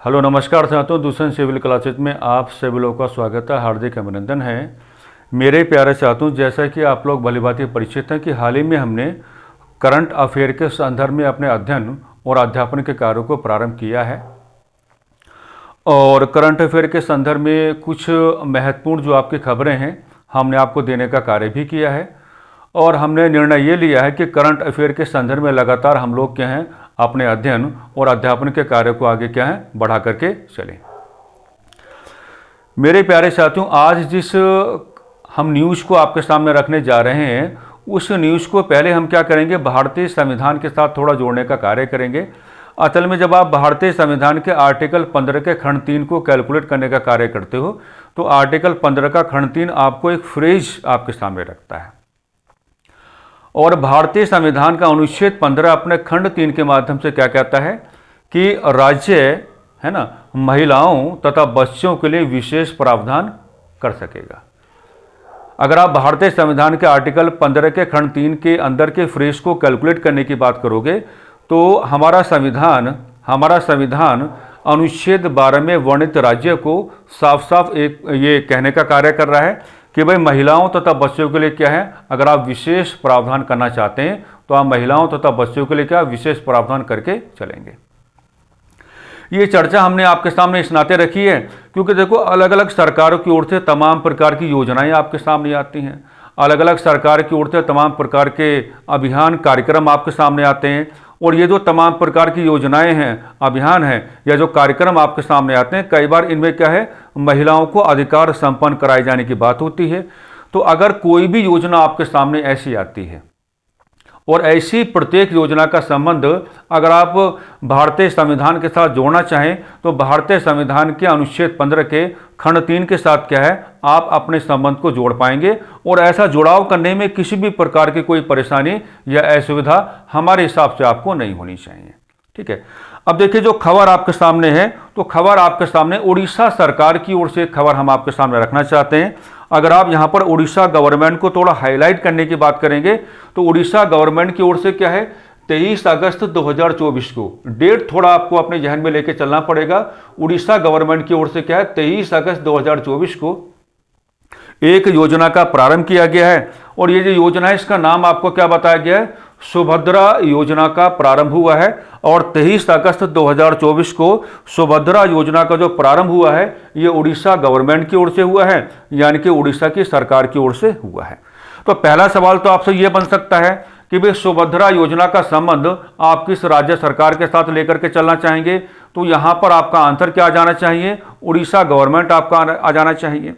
Hello नमस्कार साथियों, दूसरे सिविल क्लासेज में आप सभी लोगों का स्वागत है, हार्दिक अभिनंदन है। मेरे प्यारे साथियों, जैसा कि आप लोग भलीभांति परिचित हैं कि हाल ही में हमने करंट अफेयर के संदर्भ में अपने अध्ययन और अध्यापन के कार्यों को प्रारंभ किया है। और करंट अफेयर के संदर्भ में कुछ महत्वपूर्ण जो आपकी खबरें हैं हमने आपको देने का कार्य भी किया है। और हमने निर्णय ये लिया है कि करंट अफेयर के संदर्भ में लगातार हम लोग क्या हैं अपने अध्ययन और अध्यापन के कार्य को आगे क्या है बढ़ा करके चलें। मेरे प्यारे साथियों, आज जिस हम न्यूज़ को आपके सामने रखने जा रहे हैं उस न्यूज़ को पहले हम क्या करेंगे, भारतीय संविधान के साथ थोड़ा जोड़ने का कार्य करेंगे। असल में जब आप भारतीय संविधान के आर्टिकल 15 के खंड 3 को कैलकुलेट करने का कार्य करते हो तो आर्टिकल 15 का खंड 3 आपको एक फ्रेज आपके सामने रखता है। और भारतीय संविधान का अनुच्छेद 15 अपने खंड 3 के माध्यम से क्या कहता है कि राज्य है ना महिलाओं तथा बच्चों के लिए विशेष प्रावधान कर सकेगा। अगर आप भारतीय संविधान के आर्टिकल 15 के खंड 3 के अंदर के फ्रेज को कैलकुलेट करने की बात करोगे तो हमारा संविधान अनुच्छेद 12 में वर्णित राज्य को साफ साफ एक ये कहने का कार्य कर रहा है कि भाई महिलाओं तथा बच्चों के लिए क्या है, अगर आप विशेष प्रावधान करना चाहते हैं तो आप महिलाओं तथा बच्चों के लिए क्या विशेष प्रावधान करके चलेंगे। ये चर्चा हमने आपके सामने इस नाते रखी है क्योंकि देखो अलग अलग सरकारों की ओर से तमाम प्रकार की योजनाएं आपके सामने आती हैं, अलग अलग सरकार की ओर से तमाम प्रकार के अभियान कार्यक्रम आपके सामने आते हैं। और ये जो तमाम प्रकार की योजनाएं हैं, अभियान हैं या जो कार्यक्रम आपके सामने आते हैं, कई बार इनमें क्या है महिलाओं को अधिकार संपन्न कराए जाने की बात होती है। तो अगर कोई भी योजना आपके सामने ऐसी आती है और ऐसी प्रत्येक योजना का संबंध अगर आप भारतीय संविधान के साथ जोड़ना चाहें तो भारतीय संविधान के अनुच्छेद 15 के खंड 3 के साथ क्या है आप अपने संबंध को जोड़ पाएंगे। और ऐसा जुड़ाव करने में किसी भी प्रकार की कोई परेशानी या असुविधा हमारे हिसाब से आपको नहीं होनी चाहिए। ठीक है, अब देखिए जो खबर आपके सामने है तो खबर आपके सामने उड़ीसा सरकार की ओर से खबर हम आपके सामने रखना चाहते हैं। अगर आप यहां पर उड़ीसा गवर्नमेंट को थोड़ा हाईलाइट करने की बात करेंगे तो उड़ीसा गवर्नमेंट की ओर से क्या है 23 अगस्त 2024 को, डेट थोड़ा आपको अपने जहन में लेके चलना पड़ेगा। उड़ीसा गवर्नमेंट की ओर से क्या है 23 अगस्त 2024 को एक योजना का प्रारंभ किया गया है। और ये जो योजना है इसका नाम आपको क्या बताया गया है, सुभद्रा योजना का प्रारंभ हुआ है। और 23 अगस्त 2024 को सुभद्रा योजना का जो प्रारंभ हुआ है ये उड़ीसा गवर्नमेंट की ओर से हुआ है, यानी कि उड़ीसा की सरकार की ओर से हुआ है। तो पहला सवाल तो आपसे ये बन सकता है कि भाई सुभद्रा योजना का संबंध आप किस राज्य सरकार के साथ लेकर के चलना चाहेंगे, तो यहां पर आपका आंसर क्या आ जाना चाहिए, उड़ीसा गवर्नमेंट आपका आ जाना चाहिए।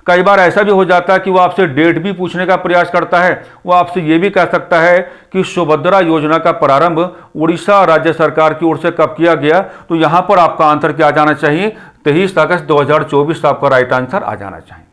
कई बार ऐसा भी हो जाता है कि वो आपसे डेट भी पूछने का प्रयास करता है, वो आपसे ये भी कह सकता है कि सुभद्रा योजना का प्रारंभ उड़ीसा राज्य सरकार की ओर से कब किया गया, तो यहां पर आपका आंसर क्या आ जाना चाहिए 23 अगस्त 2024 आपका राइट आंसर आ जाना चाहिए।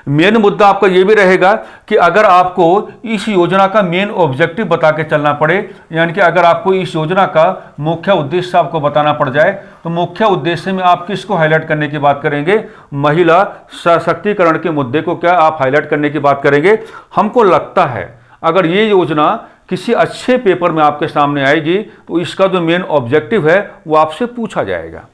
मेन मुद्दा आपका यह भी रहेगा कि अगर आपको इस योजना का मेन ऑब्जेक्टिव बता के चलना पड़े, यानी कि अगर आपको इस योजना का मुख्य उद्देश्य आपको बताना पड़ जाए तो मुख्य उद्देश्य में आप किसको हाईलाइट करने की बात करेंगे, महिला सशक्तिकरण के मुद्दे को क्या आप हाईलाइट करने की बात करेंगे। हमको लगता है अगर ये योजना किसी अच्छे पेपर में आपके सामने आएगी तो इसका जो मेन ऑब्जेक्टिव है वो आपसे पूछा जाएगा।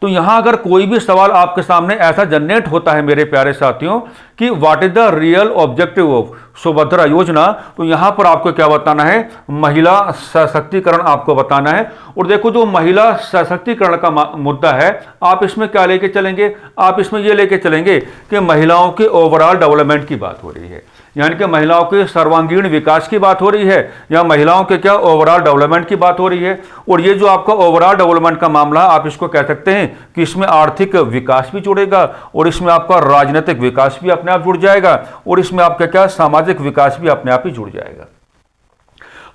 तो यहां अगर कोई भी सवाल आपके सामने ऐसा जनरेट होता है मेरे प्यारे साथियों कि what is the real objective of Subhadra योजना, तो यहां पर आपको क्या बताना है, महिला सशक्तिकरण आपको बताना है। और देखो जो महिला सशक्तिकरण का मुद्दा है आप इसमें क्या लेके चलेंगे, आप इसमें यह लेके चलेंगे कि महिलाओं के ओवरऑल डेवलपमेंट की बात हो रही है, यानी कि महिलाओं के सर्वांगीण विकास की बात हो रही है या महिलाओं के क्या ओवरऑल डेवलपमेंट की बात हो रही है। और ये जो आपका ओवरऑल डेवलपमेंट का मामला आप इसको कह सकते हैं कि इसमें आर्थिक विकास भी जुड़ेगा और इसमें आपका राजनीतिक विकास भी अपने आप जुड़ जाएगा और इसमें आपका क्या सामाजिक विकास भी अपने आप ही जुड़ जाएगा।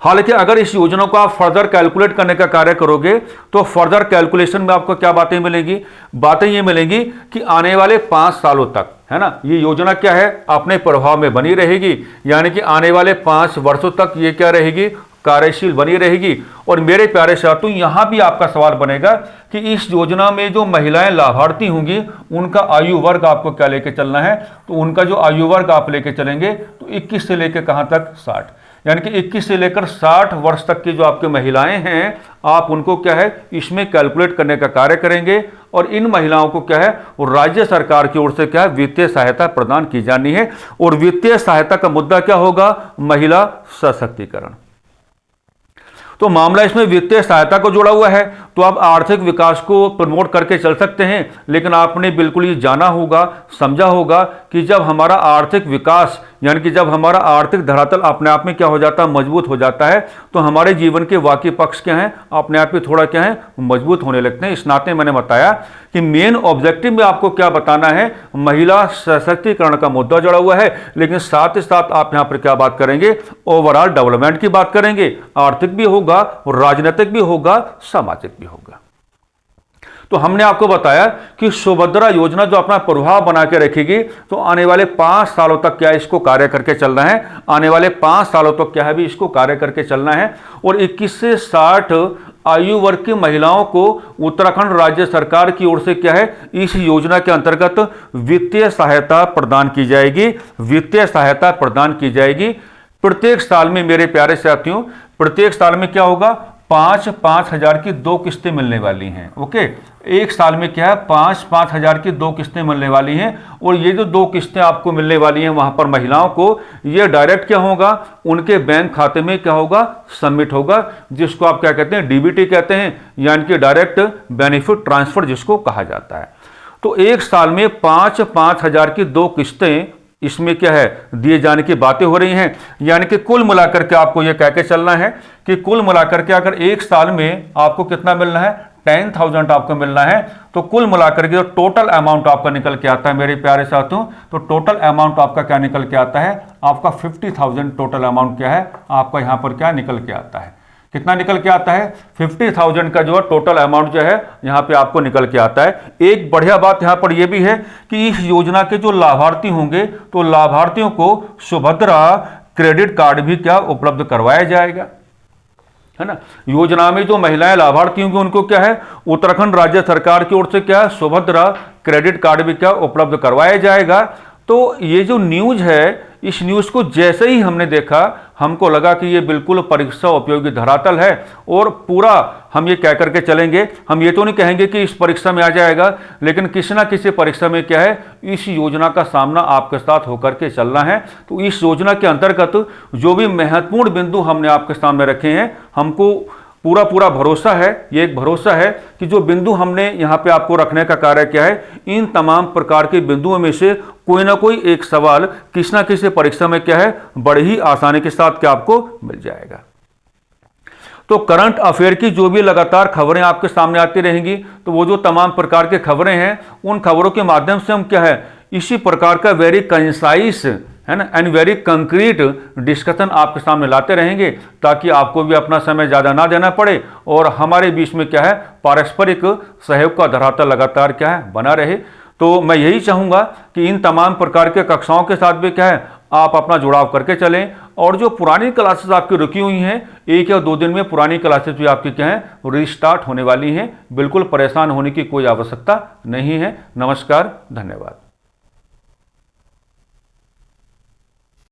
हालांकि अगर इस योजना को आप फर्दर कैलकुलेट करने का कार्य करोगे तो फर्दर कैलकुलेशन में आपको क्या बातें मिलेंगी, बातें ये मिलेंगी कि आने वाले 5 सालों तक है ना ये योजना क्या है अपने प्रभाव में बनी रहेगी, यानी कि आने वाले 5 वर्षों तक ये क्या रहेगी, कार्यशील बनी रहेगी। और मेरे प्यारे साथियों यहां भी आपका सवाल बनेगा कि इस योजना में जो महिलाएं लाभार्थी होंगी उनका आयु वर्ग आपको क्या लेके चलना है, तो उनका जो आयु वर्ग आप लेके चलेंगे तो 21 से लेकर कहां तक 60, यानी कि 21 से लेकर 60 वर्ष तक की जो आपकी महिलाएं हैं, आप उनको क्या है इसमें कैलकुलेट करने का कार्य करेंगे और इन महिलाओं को क्या है वो राज्य सरकार की ओर से क्या है वित्तीय सहायता प्रदान की जानी है। और वित्तीय सहायता का मुद्दा क्या होगा? महिला सशक्तिकरण। तो मामला इसमें वित्तीय सहायता को जुड़ा हुआ है, तो आप आर्थिक विकास को प्रमोट करके चल सकते हैं, लेकिन आपने बिल्कुल ये जाना होगा, समझा होगा कि जब हमारा आर्थिक विकास यानी कि जब हमारा आर्थिक धरातल अपने आप में क्या हो जाता है, मजबूत हो जाता है, तो हमारे जीवन के वाकई पक्ष क्या हैं, अपने आप ही थोड़ा क्या है मजबूत होने लगते हैं। इस नाते मैंने बताया कि मेन ऑब्जेक्टिव में आपको क्या बताना है, महिला सशक्तिकरण का मुद्दा जुड़ा हुआ है, लेकिन साथ ही साथ आप यहां पर क्या बात करेंगे, ओवरऑल डेवलपमेंट की बात करेंगे। आर्थिक भी होगा, राजनीतिक भी होगा, सामाजिक भी होगा। तो हमने आपको बताया कि सुभद्रा योजना जो अपना प्रभाव बना के रखेगी, तो आने वाले 5 सालों तक क्या इसको कार्य करके चलना है, आने वाले 5 सालों तक क्या है भी इसको कार्य करके चलना है। और 21 से 60 आयु वर्ग की महिलाओं को उत्तराखंड राज्य सरकार की ओर से क्या है इस योजना के अंतर्गत वित्तीय सहायता प्रदान की जाएगी, वित्तीय सहायता प्रदान की जाएगी। प्रत्येक साल में मेरे प्यारे साथियों, प्रत्येक साल में क्या होगा, 5-5 हजार की 2 किस्तें मिलने वाली हैं। ओके, एक साल में क्या है 5-5 हजार की 2 किस्तें मिलने वाली हैं। और ये जो 2 किस्तें आपको मिलने वाली हैं वहां पर महिलाओं को, ये डायरेक्ट क्या होगा, उनके बैंक खाते में क्या होगा, सबमिट होगा, जिसको आप क्या कहते हैं, डीबीटी कहते हैं, यानी कि डायरेक्ट बेनिफिट ट्रांसफर जिसको कहा जाता है। तो एक साल में 5-5 हजार की 2 किस्तें इसमें क्या है दिए जाने की बातें हो रही हैं। यानी कि कुल मिलाकर के आपको यह कह के चलना है कि कुल मिलाकर के अगर एक साल में आपको कितना मिलना है, 10,000 आपको मिलना है, तो कुल मिलाकर के जो टोटल अमाउंट आपका निकल के आता है मेरे प्यारे साथियों, तो टोटल अमाउंट आपका क्या निकल के आता है, आपका 50,000 टोटल अमाउंट क्या है आपका यहां पर क्या निकल के आता है। कितना निकल के आता है, 50,000 का जो है टोटल अमाउंट जो है यहां पे आपको निकल के आता है। एक बढ़िया बात यहां पर यह भी है कि इस योजना के जो लाभार्थी होंगे, तो लाभार्थियों को सुभद्रा क्रेडिट कार्ड भी क्या उपलब्ध करवाया जाएगा, है ना। योजना में जो महिलाएं लाभार्थी होंगी उनको क्या है उत्तराखंड राज्य सरकार की ओर से क्या है सुभद्रा क्रेडिट कार्ड भी क्या उपलब्ध करवाया जाएगा। तो ये जो न्यूज है, इस न्यूज को जैसे ही हमने देखा, हमको लगा कि ये बिल्कुल परीक्षा उपयोगी धरातल है। और पूरा हम ये कह करके चलेंगे, हम ये तो नहीं कहेंगे कि इस परीक्षा में आ जाएगा, लेकिन किसी ना किसी परीक्षा में क्या है इस योजना का सामना आपके साथ होकर के चलना है। तो इस योजना के अंतर्गत जो भी महत्वपूर्ण बिंदु हमने आपके सामने रखे हैं, हमको पूरा भरोसा है, ये एक भरोसा है कि जो बिंदु हमने यहाँ पे आपको रखने का कार्य किया है, इन तमाम प्रकार के बिंदुओं में से कोई ना कोई एक सवाल किसी ना किसी परीक्षा में क्या है बड़ी ही आसानी के साथ क्या आपको मिल जाएगा। तो करंट अफेयर की जो भी लगातार खबरें आपके सामने आती रहेंगी, तो वो जो तमाम प्रकार के खबरें हैं, उन खबरों के माध्यम से हम क्या है इसी प्रकार का वेरी कंसाइज है ना एंड वेरी कंक्रीट डिस्कशन आपके सामने लाते रहेंगे, ताकि आपको भी अपना समय ज़्यादा ना देना पड़े और हमारे बीच में क्या है पारस्परिक सहयोग का धरातल लगातार क्या है बना रहे। तो मैं यही चाहूँगा कि इन तमाम प्रकार के कक्षाओं के साथ भी क्या है आप अपना जुड़ाव करके चलें। और जो पुरानी क्लासेस आपकी रुकी हुई हैं, 1 या 2 दिन में पुरानी क्लासेस भी आपकी क्या है रिस्टार्ट होने वाली हैं। बिल्कुल परेशान होने की कोई आवश्यकता नहीं है। नमस्कार, धन्यवाद।